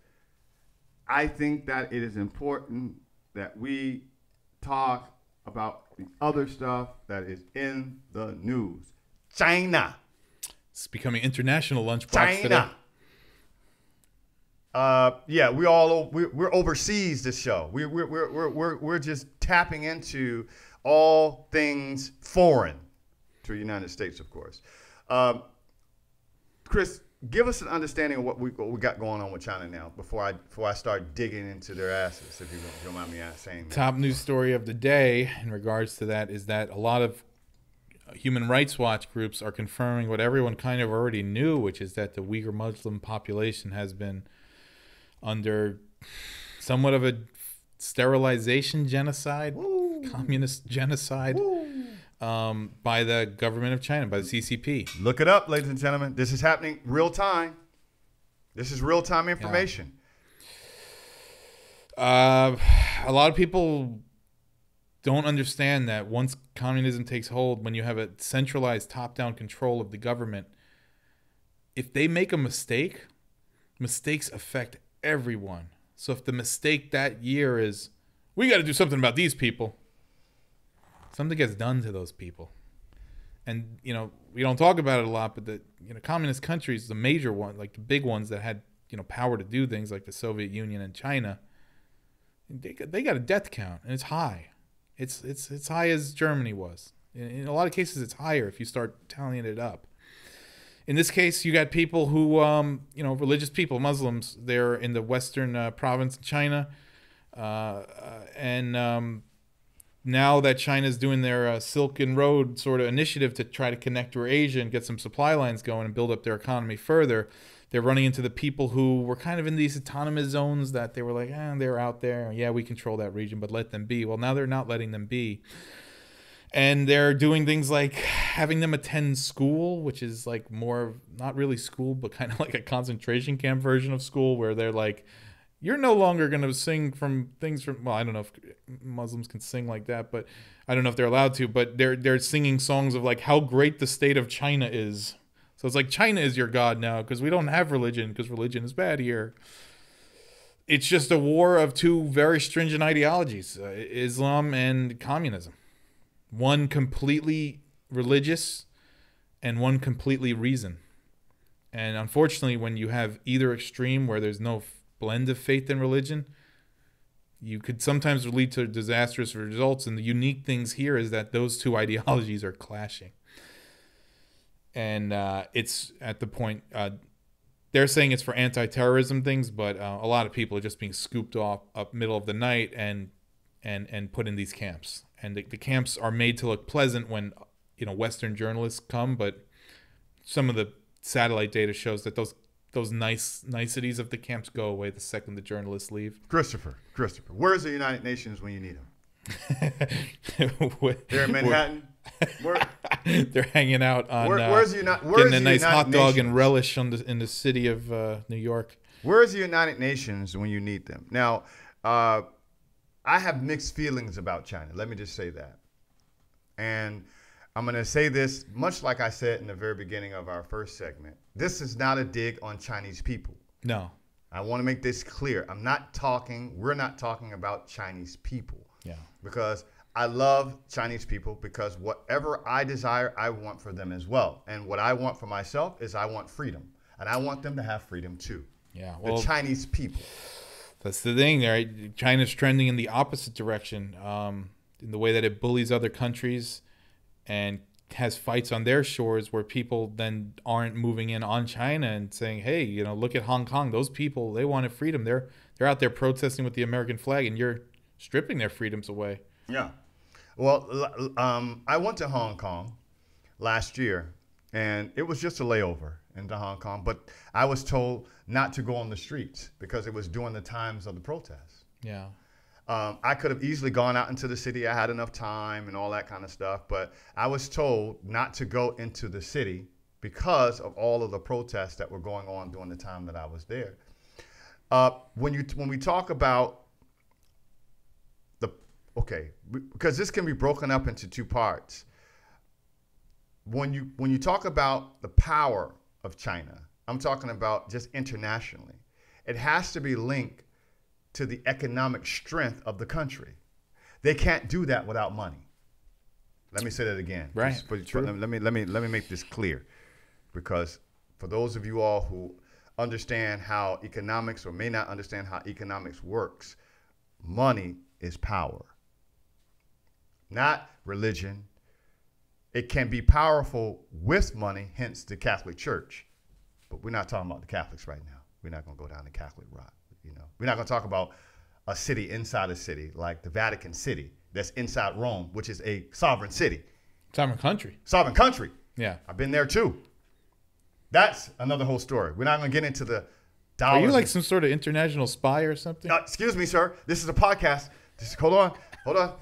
I think that it is important that we talk about the other stuff that is in the news. China. It's becoming international lunchbox today. Yeah, we're overseas this show. We're just tapping into all things foreign to the United States, of course. Chris, give us an understanding of what we got going on with China now before I start digging into their asses, if you don't mind me saying that. Top news story of the day in regards to that is that a lot of human rights watch groups are confirming what everyone kind of already knew, which is that the Uyghur Muslim population has been under somewhat of a sterilization genocide communist genocide by the government of China, by the CCP. Look it up, ladies and gentlemen. This is happening real time. This is real time information. A lot of people don't understand that once communism takes hold, when you have a centralized top-down control of the government, if they make a mistake, mistakes affect everyone. So if the mistake that year is, we got to do something about these people, something gets done to those people. And, we don't talk about it a lot, but the, communist countries, the major one, like the big ones that had, power to do things like the Soviet Union and China, they got a death count, and it's high. It's high as Germany was. In a lot of cases, it's higher if you start tallying it up. In this case, you got people who, religious people, Muslims, they're in the western province of China. Now that China's doing their Silken Road sort of initiative to try to connect to Asia and get some supply lines going and build up their economy further, they're running into the people who were kind of in these autonomous zones that they were like, they're out there. Yeah, we control that region, but let them be. Well, now they're not letting them be. And they're doing things like having them attend school, which is like more, not really school, but kind of like a concentration camp version of school where they're like, you're no longer going to sing from things from, well, I don't know if Muslims can sing like that, but I don't know if they're allowed to, but they're singing songs of like how great the state of China is. So it's like China is your God now because we don't have religion because religion is bad here. It's just a war of two very stringent ideologies, Islam and communism. One completely religious and one completely reason. And unfortunately, when you have either extreme where there's no blend of faith and religion, you could sometimes lead to disastrous results. And the unique things here is that those two ideologies are clashing. And it's at the point, they're saying it's for anti-terrorism things, but a lot of people are just being scooped off up middle of the night and put in these camps. And the camps are made to look pleasant when, Western journalists come, but some of the satellite data shows that those niceties of the camps go away the second the journalists leave. Christopher, where's the United Nations when you need them? They're in Manhattan. They're hanging out on getting a nice hot dog and relish in the city of New York. Where's the United Nations when you need them? Now, I have mixed feelings about China. Let me just say that. And I'm going to say this, much like I said in the very beginning of our first segment. This is not a dig on Chinese people. No. I want to make this clear. We're not talking about Chinese people. Yeah. Because I love Chinese people because whatever I desire, I want for them as well. And what I want for myself is I want freedom. And I want them to have freedom too. Yeah. Well, the Chinese people. That's the thing, right? China's trending in the opposite direction, in the way that it bullies other countries and has fights on their shores where people then aren't moving in on China and saying, hey, look at Hong Kong. Those people, they wanted freedom. They're out there protesting with the American flag and you're stripping their freedoms away. Yeah. Well, I went to Hong Kong last year and it was just a layover into Hong Kong, but I was told not to go on the streets because it was during the times of the protests. Yeah. I could have easily gone out into the city. I had enough time and all that kind of stuff, but I was told not to go into the city because of all of the protests that were going on during the time that I was there. When we talk about because this can be broken up into two parts. When you talk about the power of China, I'm talking about just internationally. It has to be linked to the economic strength of the country. They can't do that without money. Let me say that again. Right. Let me make this clear, because for those of you all who understand how economics or may not understand how economics works, money is power, not religion. It can be powerful with money, hence the Catholic Church. But we're not talking about the Catholics right now. We're not going to go down the Catholic route. We're not going to talk about a city inside a city like the Vatican City that's inside Rome, which is a sovereign city. Sovereign country. Sovereign country. Yeah. I've been there too. That's another whole story. We're not going to get into the dollars. Are you like some sort of international spy or something? Excuse me, sir. This is a podcast. Hold on.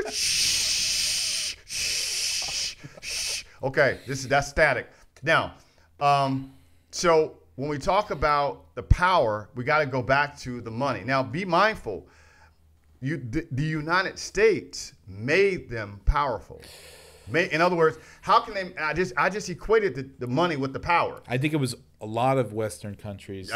Shh, shh, shh. Okay, that's static. Now, so when we talk about the power, we got to go back to the money. Now, be mindful. The United States made them powerful. In other words, how can they? I just equated the money with the power. I think it was a lot of Western countries.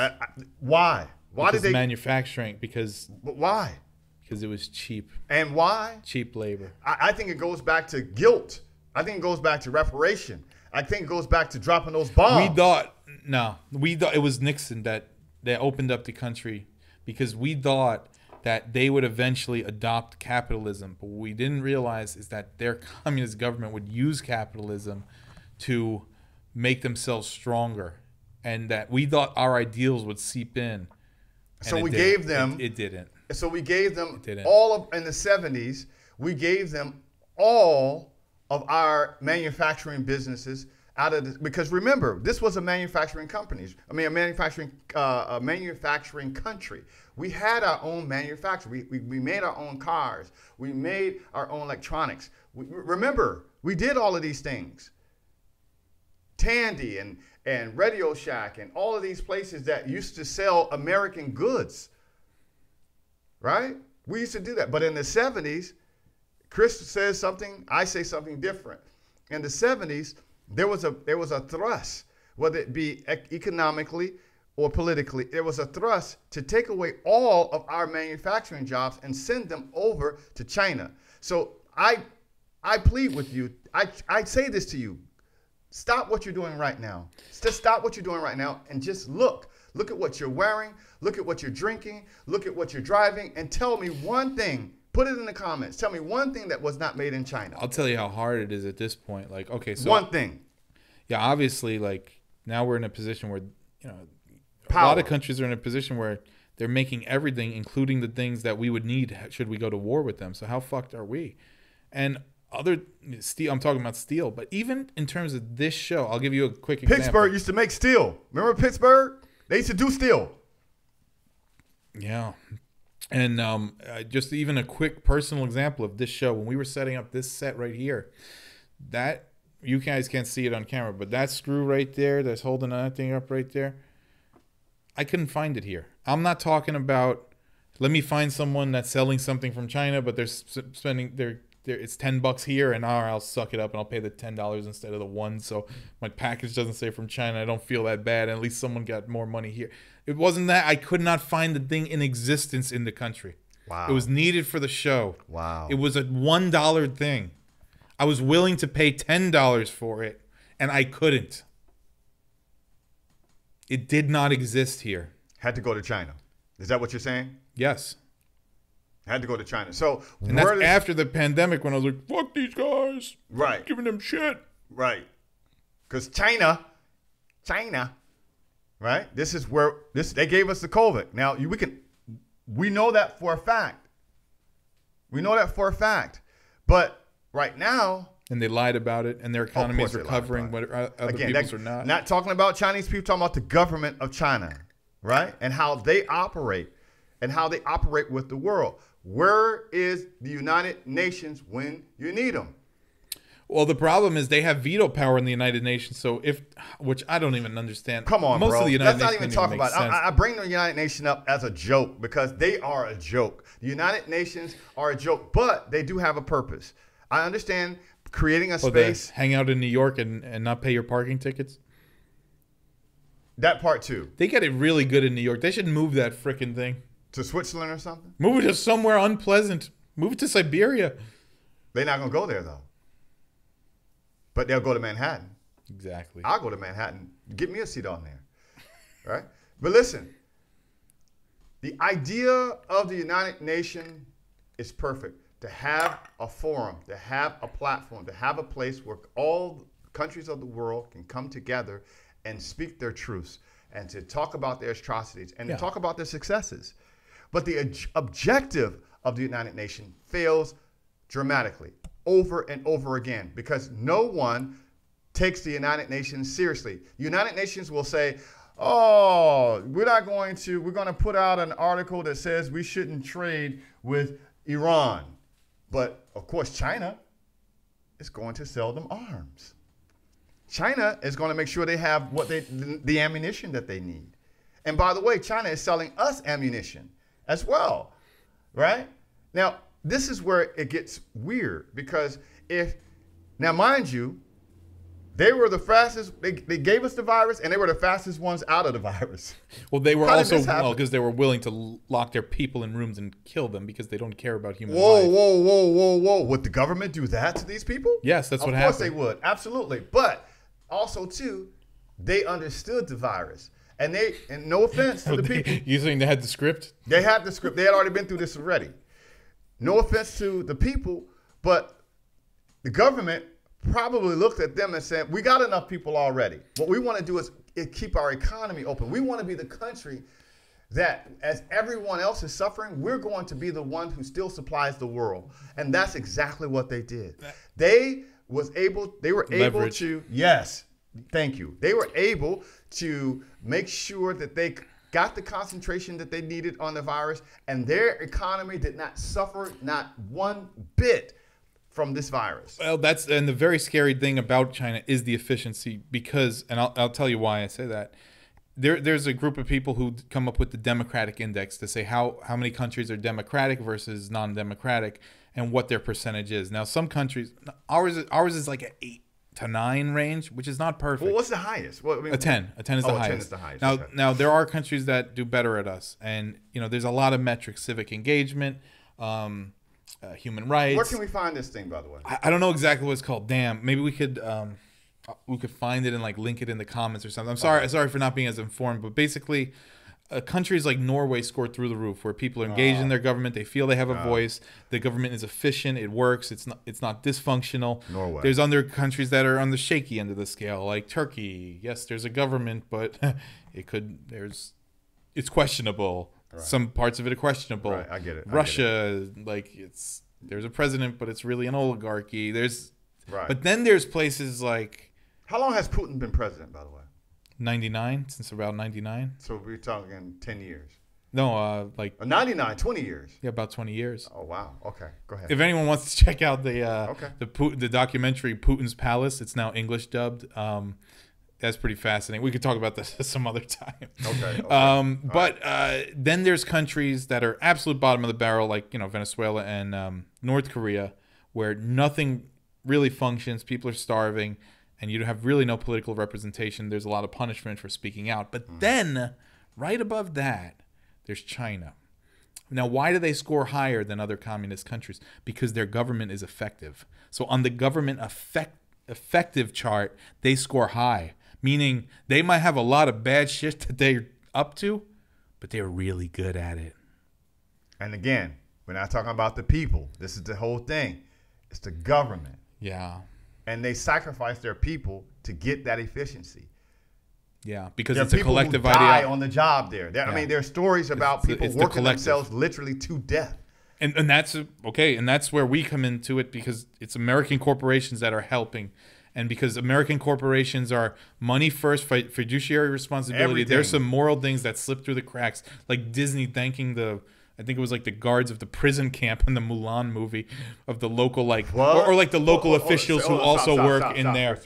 Why? Why did they manufacturing? But why? Because it was cheap. And why? Cheap labor. I think it goes back to guilt. I think it goes back to reparation. I think it goes back to dropping those bombs. We thought it was Nixon that opened up the country because we thought that they would eventually adopt capitalism. But what we didn't realize is that their communist government would use capitalism to make themselves stronger, and that we thought our ideals would seep in. So we gave them. It didn't. So we gave them all of, in the 70s, we gave them all of our manufacturing businesses out of because remember, this was a manufacturing a manufacturing country. We had our own manufacturing. We made our own cars. We made our own electronics. Remember, we did all of these things. Tandy and Radio Shack and all of these places that used to sell American goods. Right? We used to do that. But in the 70s, Chris says something, I say something different. In the 70s, there was a thrust, whether it be economically or politically, there was a thrust to take away all of our manufacturing jobs and send them over to China. So I plead with you, I say this to you, stop what you're doing right now. Just stop what you're doing right now and just look. Look at what you're wearing, look at what you're drinking, look at what you're driving, and tell me one thing. Put it in the comments. Tell me one thing that was not made in China. I'll tell you how hard it is at this point. Like, okay, so one thing. Yeah, obviously, like now we're in a position where, you know, Power. A lot of countries are in a position where they're making everything, including the things that we would need should we go to war with them. So how fucked are we? And other steel, I'm talking about steel, but even in terms of this show, I'll give you a quick example. Pittsburgh used to make steel. Remember Pittsburgh? They used to do steel. Yeah. And just even a quick personal example of this show, when we were setting up this set right here, that you guys can't see it on camera, but that screw right there that's holding that thing up right there, I couldn't find it here. I'm not talking about, let me find someone that's selling something from China, but they're spending it's $10 here, and I'll suck it up and I'll pay the $10 instead of the $1. So my package doesn't say from China. I don't feel that bad. And at least someone got more money here. It wasn't that. I could not find the thing in existence in the country. Wow. It was needed for the show. Wow. It was a $1 thing. I was willing to pay $10 for it, and I couldn't. It did not exist here. Had to go to China. Is that what you're saying? Yes. Had to go to China. So, and that's after the pandemic when I was like, fuck these guys. Right. Giving them shit. Right. Because China, right? This is where they gave us the COVID. Now, we know that for a fact. We know that for a fact. But right now. And they lied about it, and their economy is recovering, but other people's are not. Not talking about Chinese people, talking about the government of China, right? And how they operate with the world. Where is the United Nations when you need them? Well, the problem is they have veto power in the United Nations. So which I don't even understand. Come on, most bro. Of the United Let's Nations not even talk about it. I bring the United Nations up as a joke because they are a joke. The United Nations are a joke, but they do have a purpose. I understand creating a space. Hang out in New York and not pay your parking tickets. That part too. They get it really good in New York. They should move that frickin' thing. To Switzerland or something? Move it to somewhere unpleasant. Move it to Siberia. They're not going to go there, though. But they'll go to Manhattan. Exactly. I'll go to Manhattan. Get me a seat on there. Right? But listen, the idea of the United Nations is perfect. To have a forum, to have a platform, to have a place where all countries of the world can come together and speak their truths and to talk about their atrocities and to talk about their successes. But the objective of the United Nations fails dramatically over and over again because no one takes the United Nations seriously. The United Nations will say, oh, we're going to put out an article that says we shouldn't trade with Iran. But, of course, China is going to sell them arms. China is going to make sure they have the ammunition that they need. And by the way, China is selling us ammunition as well, right? Now, this is where it gets weird because now mind you, they were the fastest, they gave us the virus and they were the fastest ones out of the virus. Well, they were because they were willing to lock their people in rooms and kill them because they don't care about human life. Whoa. Would the government do that to these people? Yes, that's what happened. Of course they would, absolutely. But also, too, they understood the virus. And no offense to the people. You think they had the script? They had the script. They had already been through this already. No offense to the people, but the government probably looked at them and said, we got enough people already. What we want to do is keep our economy open. We want to be the country that, as everyone else is suffering, we're going to be the one who still supplies the world. And that's exactly what they did. They were able to, yes, thank you. They were able to make sure that they got the concentration that they needed on the virus, and their economy did not suffer not one bit from this virus. Well, and the very scary thing about China is the efficiency because, and I'll tell you why I say that. There's a group of people who come up with the democratic index to say how many countries are democratic versus non-democratic and what their percentage is. Now, some countries, ours is like an 8 to 9 range, which is not perfect. Well, what's the highest? Well, I mean, a 10. A 10 is the highest. 10 is the highest. Now, okay. now there are countries that do better at us, and there's a lot of metrics: civic engagement, human rights. Where can we find this thing, by the way? I don't know exactly what it's called. Damn, maybe we could find it and like link it in the comments or something. I'm sorry for not being as informed, but basically, countries like Norway scored through the roof, where people are engaged in their government. They feel they have a voice. The government is efficient. It works. It's not dysfunctional. Norway. There's other countries that are on the shaky end of the scale, like Turkey. Yes, there's a government, but it's questionable. Right. Some parts of it are questionable. Right, I get it. Russia, there's a president, but it's really an oligarchy. Right. But then there's places like. How long has Putin been president, by the way? 99, since about 99. So we're talking 10 years. No, 99, 20 years. Yeah, about 20 years. Oh, wow. Okay, go ahead. If anyone wants to check out the documentary Putin's Palace, it's now English dubbed. That's pretty fascinating. We could talk about this some other time. Okay. Then there's countries that are absolute bottom of the barrel, like Venezuela and North Korea, where nothing really functions. People are starving, and you have really no political representation. There's a lot of punishment for speaking out. But then, right above that, there's China. Now, why do they score higher than other communist countries? Because their government is effective. So on the government effective chart, they score high. Meaning they might have a lot of bad shit that they're up to, but they're really good at it. And again, we're not talking about the people. This is the whole thing. It's the government. Yeah. And they sacrifice their people to get that efficiency. Yeah, because there it's a collective idea. Die idea. on the job there. I mean, there are stories about people working themselves literally to death. And that's okay. And that's where we come into it, because it's American corporations that are helping. And because American corporations are money first, fiduciary responsibility, Everything. There's some moral things that slip through the cracks, like Disney thanking I think it was like the guards of the prison camp in the Mulan movie, of the local or like the local officials who also work in there.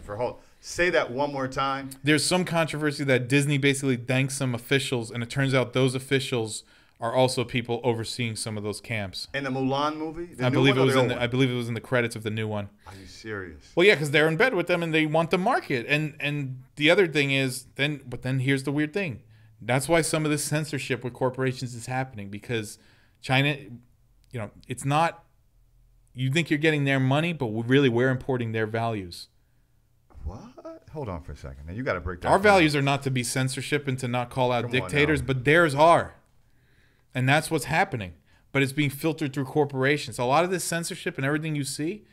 Say that one more time. There's some controversy that Disney basically thanks some officials, and it turns out those officials are also people overseeing some of those camps. In the Mulan movie? I believe it was in the credits of the new one. Are you serious? Well, yeah, because they're in bed with them and they want the market. And the other thing is, then here's the weird thing. That's why some of this censorship with corporations is happening, because China, it's not, you think you're getting their money, but really we're importing their values. What? Hold on for a second. Now you got to break that. Our values are not to be censorship and to not call out dictators, but theirs are. And that's what's happening. But it's being filtered through corporations. A lot of this censorship and everything you see,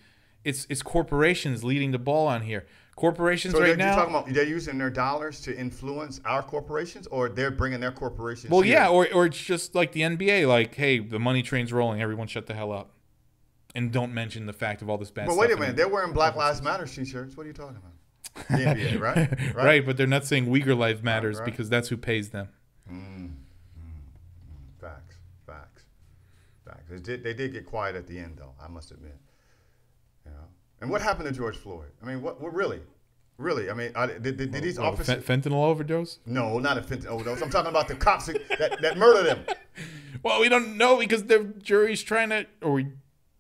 it's corporations leading the ball on here. Corporations now. You're talking about they're using their dollars to influence our corporations, or they're bringing their corporations Well, here? Yeah, or it's just like the NBA. Like, hey, the money train's rolling. Everyone shut the hell up. And don't mention the fact of all this bad stuff. But wait a minute. They're wearing Black Lives Matter t-shirts. What are you talking about? The NBA, right? Right, but they're not saying Uyghur Life Matters because that's who pays them. Facts. They did get quiet at the end, though. I must admit. You know. And what happened to George Floyd? I mean, what really? Really? I mean, did these officers... Fentanyl overdose? No, not a fentanyl overdose. I'm talking about the cops that murdered him. Well, we don't know because the jury's trying to...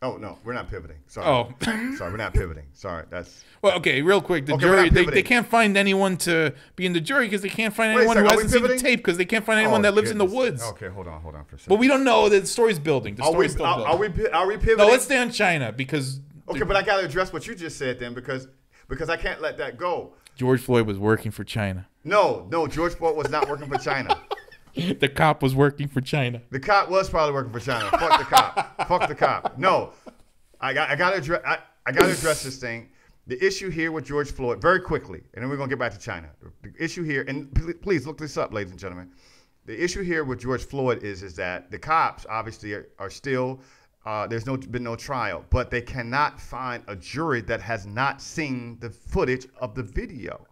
Oh, no, we're not pivoting. Sorry. Oh. Sorry, we're not pivoting. Sorry, that's... Well, okay, real quick. The jury, they can't find anyone to be in the jury because they can't find anyone who hasn't seen the tape because they can't find anyone that lives in the woods. Okay, hold on for a second. But we don't know. The story's building. The story's still building. Are we pivoting? No, let's stay on China because... Okay, but I got to address what you just said then because I can't let that go. George Floyd was working for China. No, George Floyd was not working for China. The cop was working for China. The cop was probably working for China. Fuck the cop. Fuck the cop. No, I got to address this thing. The issue here with George Floyd, very quickly, and then we're going to get back to China. The issue here, and please look this up, ladies and gentlemen. The issue here with George Floyd is that the cops obviously are still, there's been no trial, but they cannot find a jury that has not seen the footage of the video.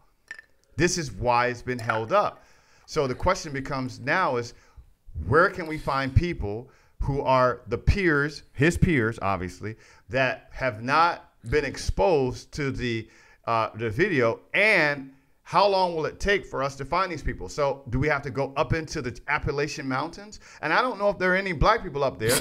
This is why it's been held up. So the question becomes now is, where can we find people who are the peers, his peers, obviously, that have not been exposed to the video, and how long will it take for us to find these people? So do we have to go up into the Appalachian Mountains? And I don't know if there are any black people up there.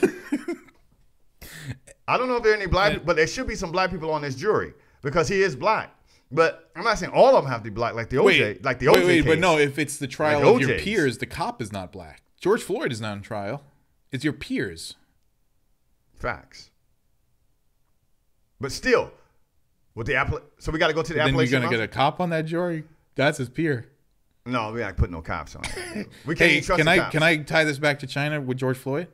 I don't know if there are any black people, but there should be some black people on this jury because he is black. But I'm not saying all of them have to be black, like the OJ, case. But no, if it's the trial of your peers, the cop is not black. George Floyd is not on trial. It's your peers. Facts. But still, with so we got to go to the Appalachian. Then you're gonna get a cop on that jury? That's his peer. No, we're not putting no cops on it. We can't trust the cops. Can I tie this back to China with George Floyd?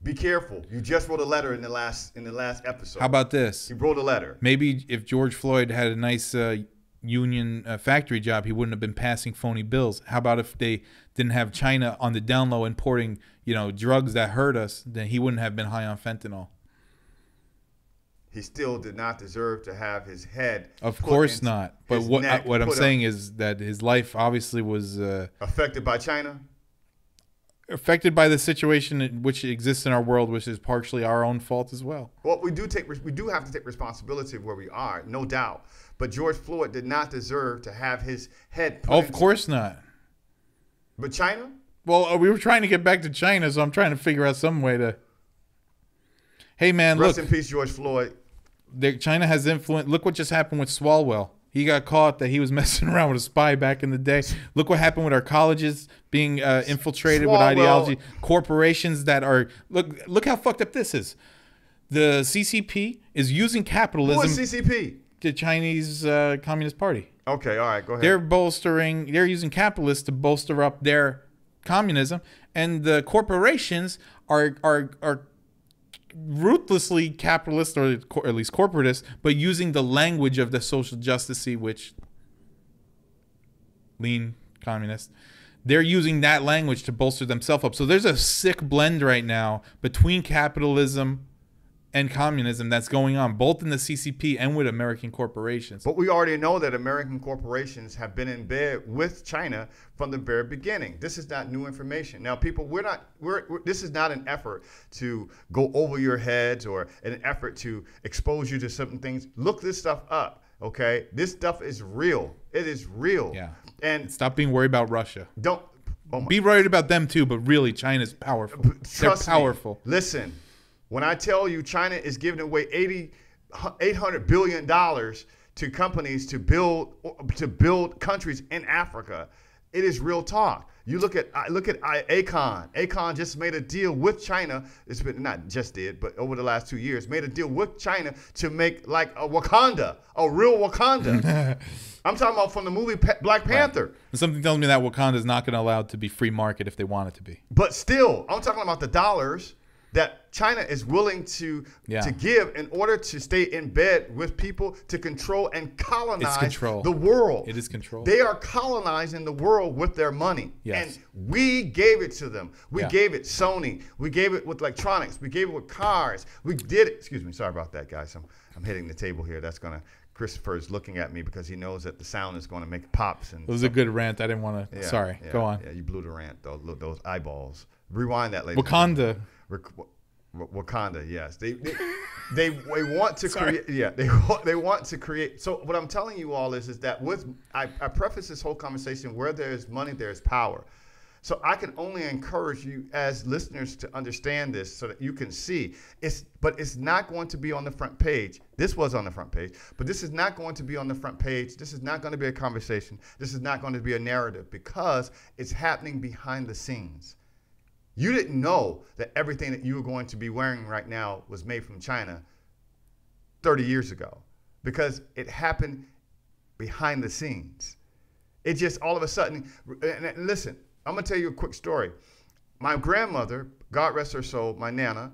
Be careful. You just wrote a letter in the last episode. How about this? You wrote a letter. Maybe if George Floyd had a nice union factory job, he wouldn't have been passing phony bills. How about if they didn't have China on the down low importing, drugs that hurt us, then he wouldn't have been high on fentanyl. He still did not deserve to have his head. Of course not. But what I'm saying is that his life obviously was affected by China. Affected by the situation in which exists in our world, which is partially our own fault as well. Well, we do have to take responsibility of where we are, no doubt. But George Floyd did not deserve to have his head put Of course not. But China? Well, we were trying to get back to China, so I'm trying to figure out some way to... Hey, man, Rest in peace, George Floyd. China has influence. Look what just happened with Swalwell. He got caught that he was messing around with a spy back in the day. Look what happened with our colleges being infiltrated with ideology. Corporations that are... Look how fucked up this is. The CCP is using capitalism... What's CCP? The Chinese Communist Party. Okay, all right, go ahead. They're using capitalists to bolster up their communism. And the corporations are ruthlessly capitalist, or at least corporatist, but using the language of the social justice, which lean communist, they're using that language to bolster themselves up. So there's a sick blend right now between capitalism and communism that's going on, both in the CCP and with American corporations. But we already know that American corporations have been in bed with China from the very beginning. This is not new information. Now, people, this is not an effort to go over your heads or an effort to expose you to certain things. Look this stuff up, okay? This stuff is real. It is real. Yeah. And stop being worried about Russia. Be worried about them too, but really, China's powerful. They're powerful. Listen. When I tell you China is giving away $800 billion to companies to build countries in Africa, it is real talk. You look at Akon. Akon just made a deal with China. It's been not just did, but over the last 2 years, made a deal with China to make like a Wakanda, a real Wakanda. I'm talking about from the movie Black Panther. Right. And something tells me that Wakanda is not going to allow it to be free market if they want it to be. But still, I'm talking about the dollars that China is willing to give in order to stay in bed with people, to control and colonize the world. It is control. They are colonizing the world with their money. Yes. And we gave it to them. We gave it Sony. We gave it with electronics. We gave it with cars. We did it. Excuse me. Sorry about that, guys. I'm hitting the table here. That's going to... Christopher is looking at me because he knows that the sound is going to make pops. And it was a good rant. I didn't want to... Go on. Yeah, you blew the rant, those eyeballs. Rewind that, ladies. Wakanda. Wakanda, yes. They want to create. Yeah, they want to create. So what I'm telling you all is that I preface this whole conversation, where there is money, there is power. So I can only encourage you as listeners to understand this so that you can see. But it's not going to be on the front page. This was on the front page, but this is not going to be on the front page. This is not going to be a conversation. This is not going to be a narrative, because it's happening behind the scenes. You didn't know that everything that you were going to be wearing right now was made from China 30 years ago, because it happened behind the scenes. It just all of a sudden, and listen, I'm going to tell you a quick story. My grandmother, God rest her soul, my Nana,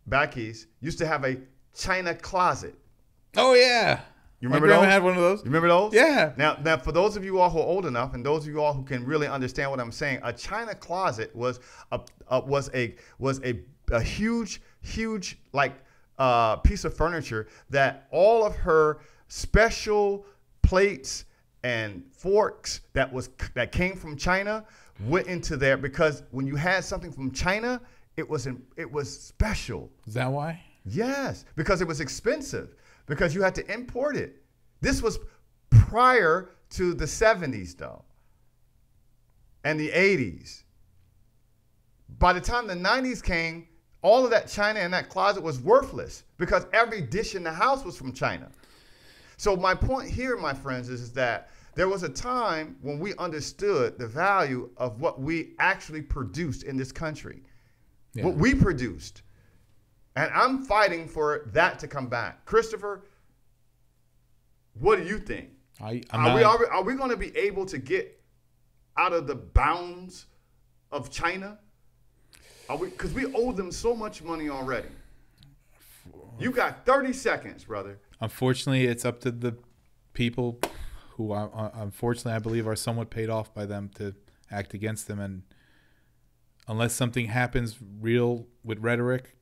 back east, used to have a China closet. Oh, yeah. You remember my grandma those? had one of those. You remember those? Yeah. Now, for those of you all who are old enough, and those of you all who can really understand what I'm saying, a China closet was a huge like piece of furniture that all of her special plates and forks that came from China went into there, because when you had something from China, it was special. Is that why? Yes, because it was expensive, because you had to import it. This was prior to the 70s, though, and the 80s. By the time the 90s came, all of that China in that closet was worthless, because every dish in the house was from China. So my point here, my friends, is that there was a time when we understood the value of what we actually produced in this country, what we produced. And I'm fighting for that to come back. Christopher, what do you think? Are we going to be able to get out of the bounds of China? Because we owe them so much money already. You got 30 seconds, brother. Unfortunately, it's up to the people who, unfortunately, I believe are somewhat paid off by them to act against them. And unless something happens real with rhetoric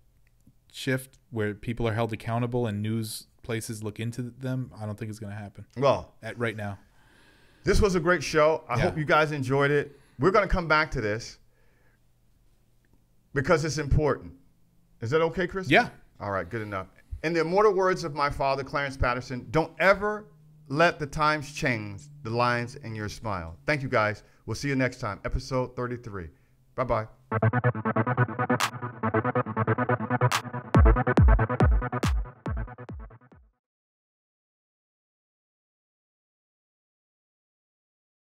shift, where people are held accountable and news places look into them, I don't think it's going to happen. Well, right now. This was a great show. I hope you guys enjoyed it. We're going to come back to this because it's important. Is that okay, Chris? Yeah. All right, good enough. In the immortal words of my father, Clarence Patterson, don't ever let the times change the lines in your smile. Thank you, guys. We'll see you next time. Episode 33. Bye-bye.